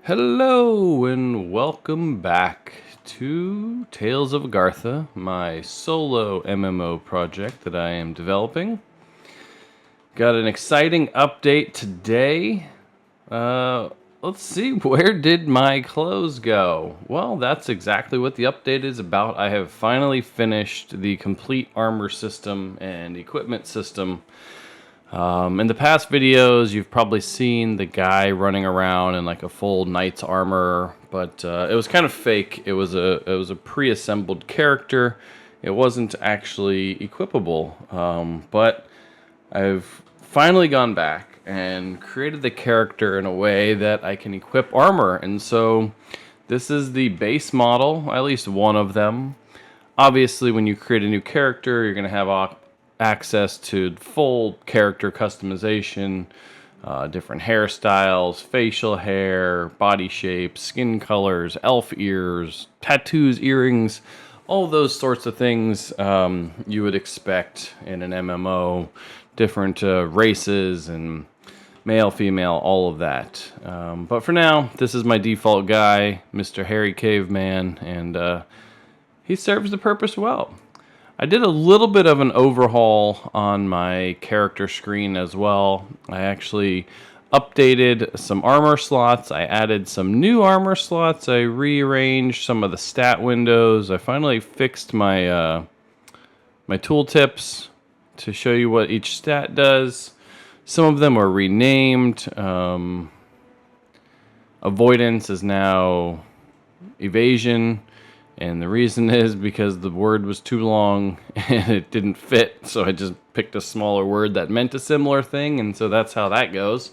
Hello and welcome back to Tales of Agartha, my solo MMO project that I am developing. Got an exciting update today. Let's see, where did my clothes go? Well, that's exactly what the update is about. I have finally finished the complete armor system and equipment system. In the past videos, you've probably seen the guy running around in like a full knight's armor, but it was kind of fake. It was a pre-assembled character. It wasn't actually equipable, but I've finally gone back and created the character in a way that I can equip armor, and so this is the base model, at least one of them. Obviously, when you create a new character, you're going to have access to full character customization, different hairstyles, facial hair, body shapes, skin colors, elf ears, tattoos, earrings, all those sorts of things you would expect in an MMO, different races and male, female, all of that. But for now, this is my default guy, Mr. Hairy Caveman, and he serves the purpose well. I did a little bit of an overhaul on my character screen as well. I actually updated some armor slots. I added some new armor slots. I rearranged some of the stat windows. I finally fixed my my tooltips to show you what each stat does. Some of them are renamed. Avoidance is now evasion. And the reason is because the word was too long and it didn't fit, so I just picked a smaller word that meant a similar thing, and so that's how that goes.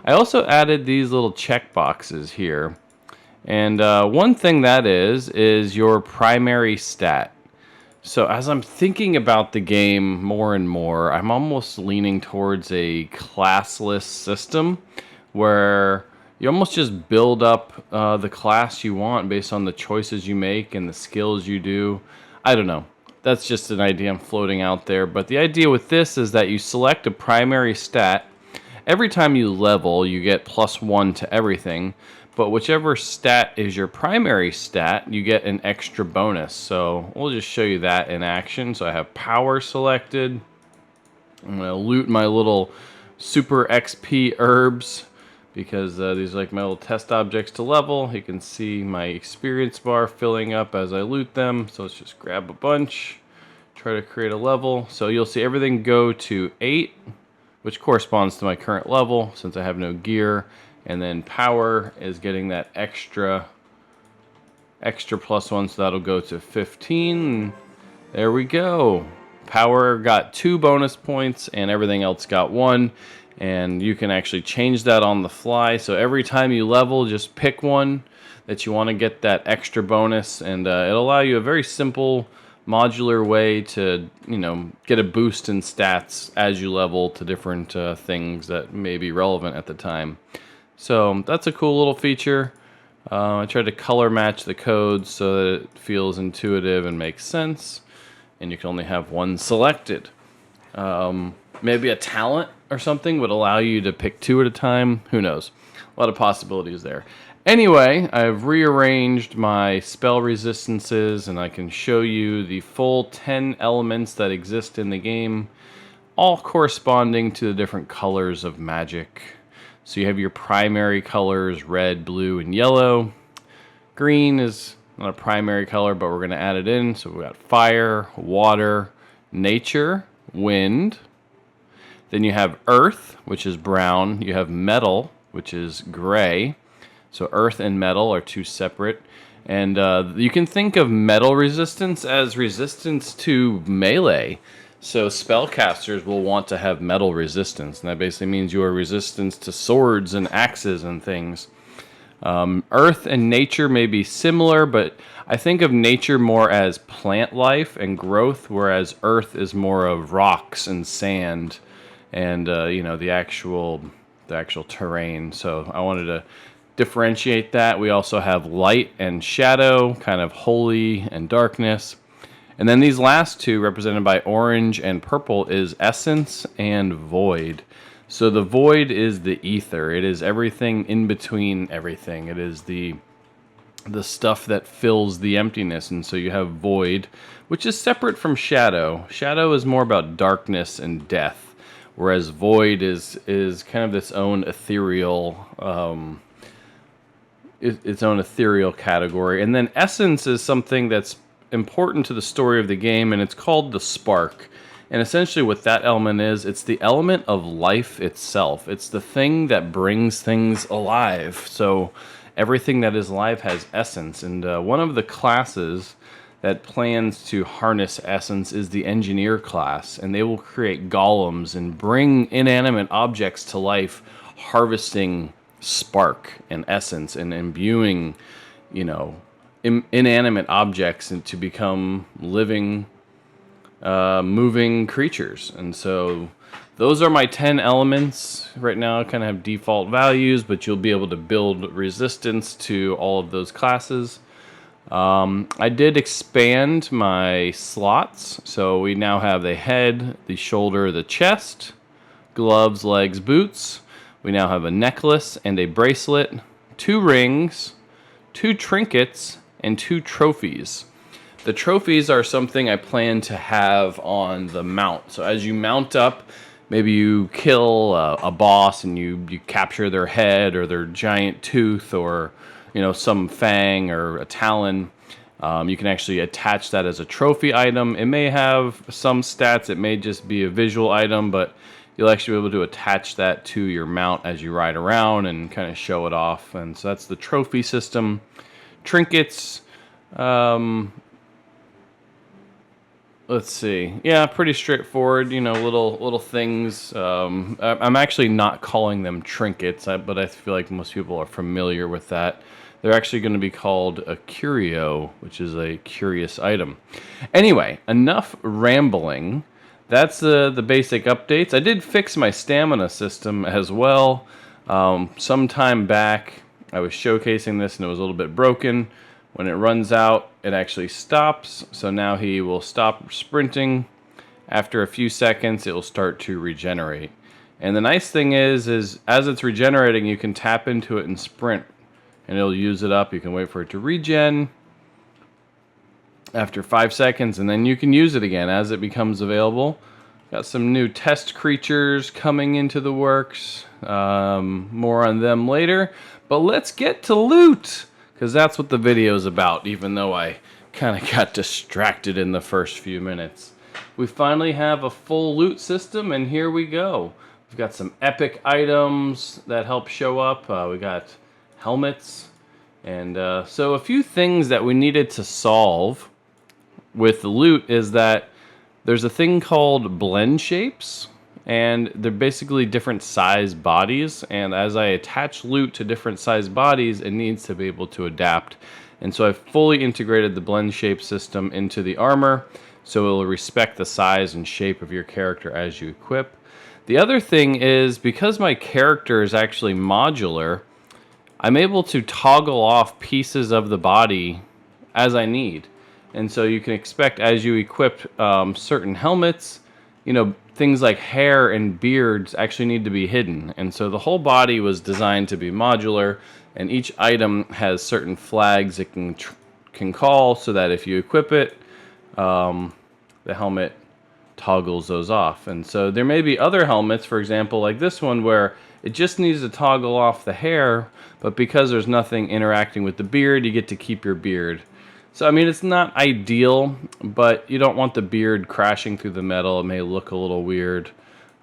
I also added these little check boxes here. And one thing that is your primary stat. So as I'm thinking about the game more and more, I'm almost leaning towards a classless system where you almost just build up the class you want based on the choices you make and the skills you do. I don't know. That's just an idea I'm floating out there. But the idea with this is that you select a primary stat. Every time you level, you get +1 to everything. But whichever stat is your primary stat, you get an extra bonus. So we'll just show you that in action. So I have power selected. I'm going to loot my little super XP herbs, because these are like my little test objects to level. You can see my experience bar filling up as I loot them. So let's just grab a bunch, try to create a level. So you'll see everything go to 8, which corresponds to my current level since I have no gear. And then power is getting that extra +1, so that'll go to 15. There we go. Power got 2 bonus points and everything else got 1. And you can actually change that on the fly. So every time you level, just pick one that you want to get that extra bonus, and it'll allow you a very simple modular way to, get a boost in stats as you level to different things that may be relevant at the time. So that's a cool little feature. I tried to color match the codes so that it feels intuitive and makes sense, and you can only have one selected. Maybe a talent or something would allow you to pick 2 at a time. Who knows? A lot of possibilities there. Anyway, I've rearranged my spell resistances, and I can show you the full 10 elements that exist in the game, all corresponding to the different colors of magic. So you have your primary colors, red, blue, and yellow. Green is not a primary color, but we're going to add it in. So we've got fire, water, nature, wind. Then you have earth, which is brown. You have metal, which is gray. So earth and metal are 2 separate. And you can think of metal resistance as resistance to melee. So spellcasters will want to have metal resistance. And that basically means you are resistance to swords and axes and things. Earth and nature may be similar, but I think of nature more as plant life and growth, whereas earth is more of rocks and sand and the actual terrain. So I wanted to differentiate that. We also have light and shadow, kind of holy and darkness. And then these last 2, represented by orange and purple, is essence and void. So the void is the ether. It is everything in between everything. It is the stuff that fills the emptiness. And so you have void, which is separate from shadow. Shadow is more about darkness and death, whereas void is kind of its own ethereal its own ethereal category. And then essence is something that's important to the story of the game, and it's called the spark. And essentially what that element is, it's the element of life itself. It's the thing that brings things alive. So everything that is alive has essence. And one of the classes that plans to harness essence is the engineer class. And they will create golems and bring inanimate objects to life, harvesting spark and essence and imbuing, inanimate objects and to become living, moving creatures. And so those are my 10 elements. Right now I kind of have default values, but you'll be able to build resistance to all of those classes. I did expand my slots, so we now have the head, the shoulder, the chest, gloves, legs, boots. We now have a necklace and a bracelet, 2 rings, 2 trinkets, and 2 trophies. The trophies are something I plan to have on the mount. So as you mount up, maybe you kill a boss and you capture their head or their giant tooth or some fang or a talon. You can actually attach that as a trophy item. It may have some stats. It may just be a visual item, but you'll actually be able to attach that to your mount as you ride around and kind of show it off. And so that's the trophy system. Trinkets, let's see. Yeah, pretty straightforward, little things. I'm actually not calling them trinkets, but I feel like most people are familiar with that. They're actually going to be called a curio, which is a curious item. Anyway, enough rambling. That's the basic updates. I did fix my stamina system as well. Some time back, I was showcasing this and it was a little bit broken. When it runs out, it actually stops. So now he will stop sprinting. After a few seconds, it will start to regenerate. And the nice thing is as it's regenerating, you can tap into it and sprint. And it'll use it up. You can wait for it to regen after 5 seconds, and then you can use it again as it becomes available. Got some new test creatures coming into the works. More on them later. But let's get to loot, because that's what the video is about, even though I kind of got distracted in the first few minutes. We finally have a full loot system, and here we go. We've got some epic items that help show up. We got helmets. And so a few things that we needed to solve with the loot is that there's a thing called blend shapes, and they're basically different size bodies, and as I attach loot to different size bodies, it needs to be able to adapt. And so I've fully integrated the blend shape system into the armor, so it will respect the size and shape of your character as you equip. The other thing is, because my character is actually modular, I'm able to toggle off pieces of the body as I need. And so you can expect as you equip certain helmets, things like hair and beards actually need to be hidden. And so the whole body was designed to be modular, and each item has certain flags it can call, so that if you equip it, the helmet toggles those off. And so there may be other helmets, for example, like this one, where it just needs to toggle off the hair, but because there's nothing interacting with the beard, you get to keep your beard. So, I mean, it's not ideal, but you don't want the beard crashing through the metal. It may look a little weird.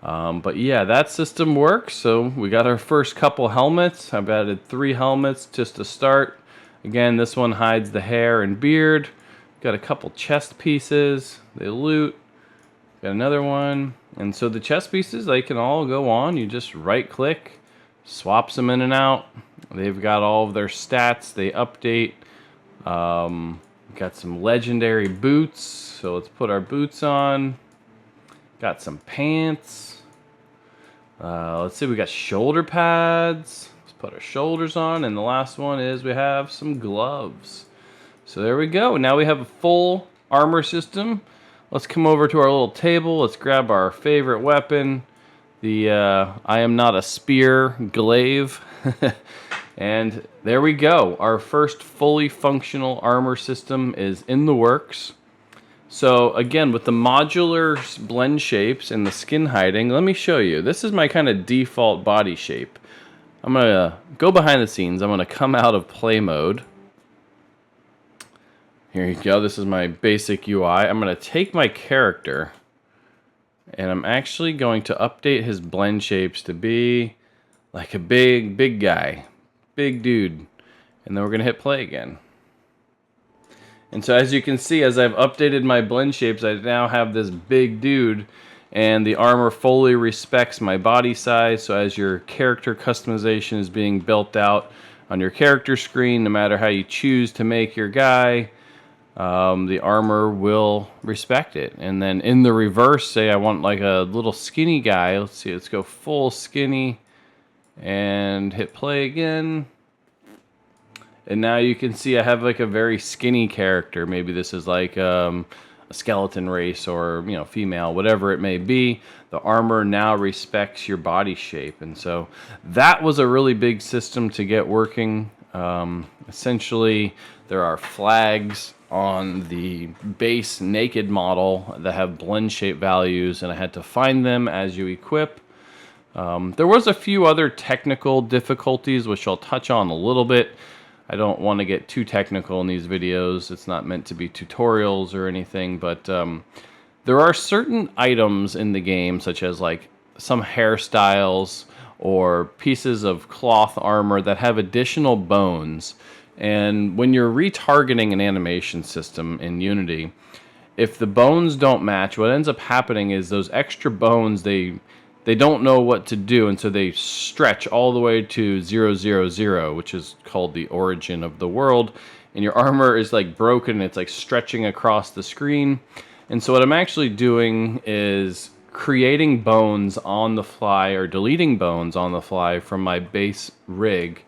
But yeah, that system works. So we got our first couple helmets. I've added 3 helmets just to start. Again, this one hides the hair and beard. Got a couple chest pieces. They loot. Got another one. And so the chest pieces, they can all go on. You just right click, swaps them in and out. They've got all of their stats. They update. Got some legendary boots, so let's put our boots on. Got some pants. Let's see, we got shoulder pads. Let's put our shoulders on, and the last one is we have some gloves. So there we go. Now we have a full armor system. Let's come over to our little table. Let's grab our favorite weapon. I am not a spear glaive. And there we go. Our first fully functional armor system is in the works. So again, with the modular blend shapes and the skin hiding, let me show you. This is my kind of default body shape. I'm going to go behind the scenes. I'm going to come out of play mode. Here you go. This is my basic UI. I'm going to take my character, and I'm actually going to update his blend shapes to be like a big guy. Big dude. And then we're going to hit play again. And so as you can see, as I've updated my blend shapes, I now have this big dude, and the armor fully respects my body size. So as your character customization is being built out on your character screen, no matter how you choose to make your guy, the armor will respect it. And then in the reverse, say I want like a little skinny guy. Let's see, let's go full skinny and hit play again. And now you can see I have like a very skinny character. Maybe this is like a skeleton race, or female, whatever it may be. The armor now respects your body shape. And so that was a really big system to get working. Essentially, there are flags on the base naked model that have blend shape values, and I had to find them as you equip. There was a few other technical difficulties, which I'll touch on a little bit. I don't want to get too technical in these videos. It's not meant to be tutorials or anything, but there are certain items in the game, such as like some hairstyles or pieces of cloth armor that have additional bones. And when you're retargeting an animation system in Unity, if the bones don't match, what ends up happening is those extra bones, they don't know what to do, and so they stretch all the way to 000, which is called the origin of the world, and your armor is like broken, and it's like stretching across the screen. And so what I'm actually doing is creating bones on the fly, or deleting bones on the fly from my base rig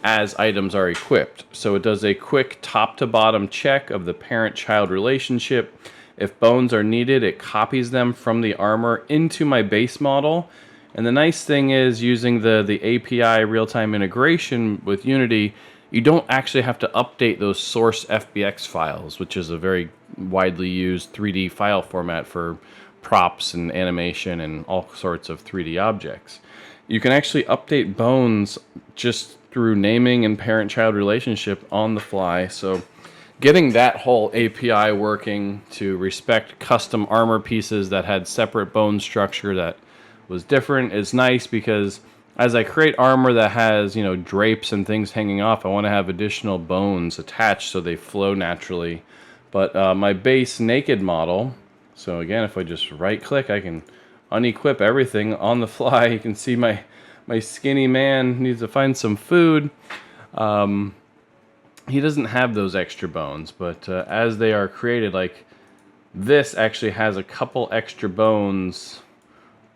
as items are equipped. So it does a quick top to bottom check of the parent-child relationship. If bones are needed, it copies them from the armor into my base model. And the nice thing is, using the API real-time integration with Unity, you don't actually have to update those source FBX files, which is a very widely used 3D file format for props and animation and all sorts of 3D objects. You can actually update bones just through naming and parent-child relationship on the fly. So getting that whole API working to respect custom armor pieces that had separate bone structure that was different is nice, because as I create armor that has, drapes and things hanging off, I want to have additional bones attached so they flow naturally. But my base naked model, so again, if I just right click, I can unequip everything on the fly. You can see my skinny man needs to find some food. He doesn't have those extra bones, but as they are created, like this actually has a couple extra bones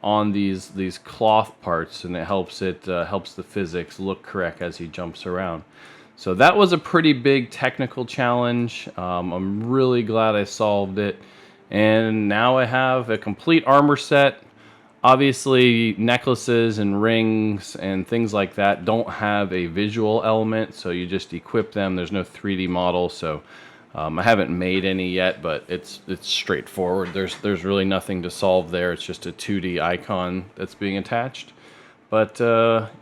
on these cloth parts, and it helps the physics look correct as he jumps around. So that was a pretty big technical challenge. I'm really glad I solved it, and now I have a complete armor set. Obviously, necklaces and rings and things like that don't have a visual element, so you just equip them. There's no 3D model, so I haven't made any yet, but it's straightforward. There's really nothing to solve there. It's just a 2D icon that's being attached. But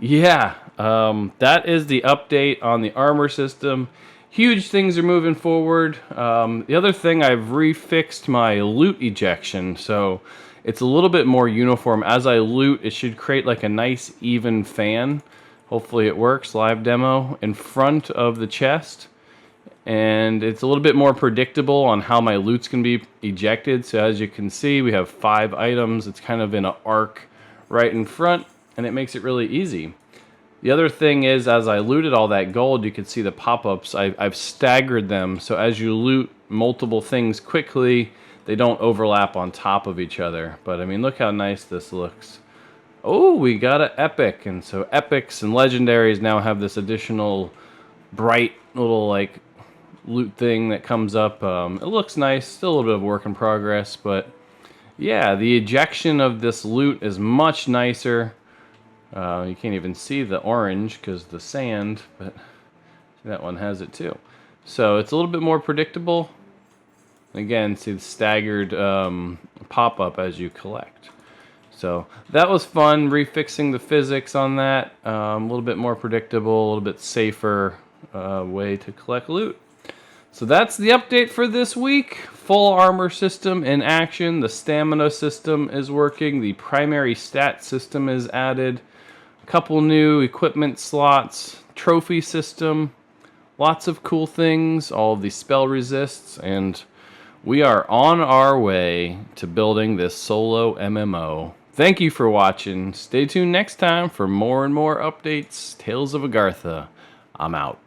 yeah, that is the update on the armor system. Huge things are moving forward. The other thing, I've refixed my loot ejection, so it's a little bit more uniform. As I loot, it should create like a nice even fan. Hopefully it works. Live demo in front of the chest. And it's a little bit more predictable on how my loot's can be ejected. So as you can see, we have 5 items. It's kind of in an arc right in front, and it makes it really easy. The other thing is, as I looted all that gold, you can see the pop-ups. I've staggered them, so as you loot multiple things quickly, they don't overlap on top of each other. But I mean, look how nice this looks. Oh, we got an epic. And so epics and legendaries now have this additional bright little like loot thing that comes up. It looks nice. Still a little bit of work in progress, but yeah, the ejection of this loot is much nicer. You can't even see the orange because the sand, but that one has it too. So it's a little bit more predictable. Again, see the staggered pop-up as you collect. So that was fun, refixing the physics on that. A little bit more predictable, a little bit safer way to collect loot. So that's the update for this week. Full armor system in action. The stamina system is working. The primary stat system is added. A couple new equipment slots. Trophy system. Lots of cool things. All of the spell resists. And we are on our way to building this solo MMO. Thank you for watching. Stay tuned next time for more and more updates. Tales of Agartha. I'm out.